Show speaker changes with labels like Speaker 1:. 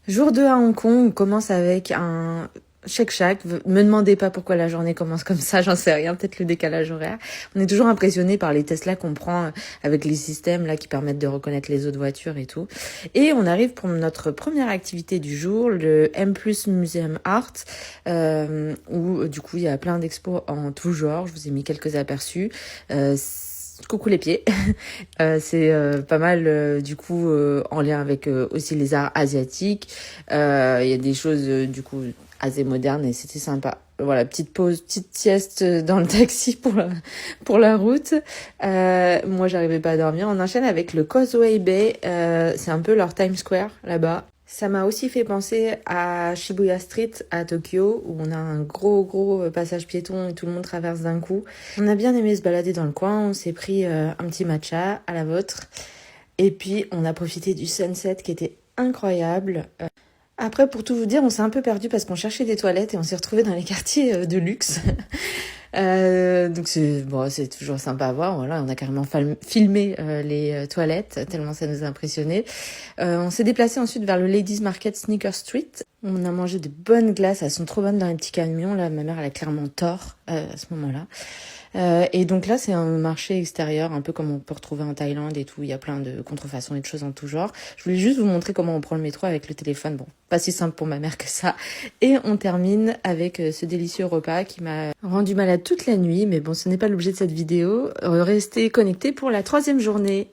Speaker 1: Jour 2 à Hong Kong, on commence avec un Shake Shack. Me demandez pas pourquoi la journée commence comme ça, j'en sais rien, peut-être le décalage horaire. On est toujours impressionné par les Tesla qu'on prend avec les systèmes là qui permettent de reconnaître les autres voitures et tout. Et on arrive pour notre première activité du jour, le M+ Museum Art, où du coup il y a plein d'expos en tout genre. Je vous ai mis quelques aperçus. Coucou les pieds. C'est pas mal du coup en lien avec aussi les arts asiatiques. Il y a des choses du coup assez modernes et c'était sympa. Voilà, petite pause, petite sieste dans le taxi pour la route. Moi, j'arrivais pas à dormir. On enchaîne avec le Causeway Bay. C'est un peu leur Times Square là-bas. Ça m'a aussi fait penser à Shibuya Street à Tokyo, où on a un gros passage piéton et tout le monde traverse d'un coup. On a bien aimé se balader dans le coin, on s'est pris un petit matcha à la vôtre. Et puis on a profité du sunset qui était incroyable. Après, pour tout vous dire, on s'est un peu perdu parce qu'on cherchait des toilettes et on s'est retrouvé dans les quartiers de luxe. Donc c'est toujours sympa à voir. Voilà, on a carrément filmé les toilettes tellement ça nous a impressionnés. On s'est déplacé ensuite vers le Ladies Market Sneaker Street. On a mangé de bonnes glaces, elles sont trop bonnes dans les petits camions. Là, ma mère elle a clairement tort à ce moment-là. Et donc là, c'est un marché extérieur, un peu comme on peut retrouver en Thaïlande et tout. Il y a plein de contrefaçons et de choses en tout genre. Je voulais juste vous montrer comment on prend le métro avec le téléphone. Bon, pas si simple pour ma mère que ça. Et on termine avec ce délicieux repas qui m'a rendu malade toute la nuit. Mais bon, ce n'est pas l'objet de cette vidéo. Restez connectés pour la 3e journée.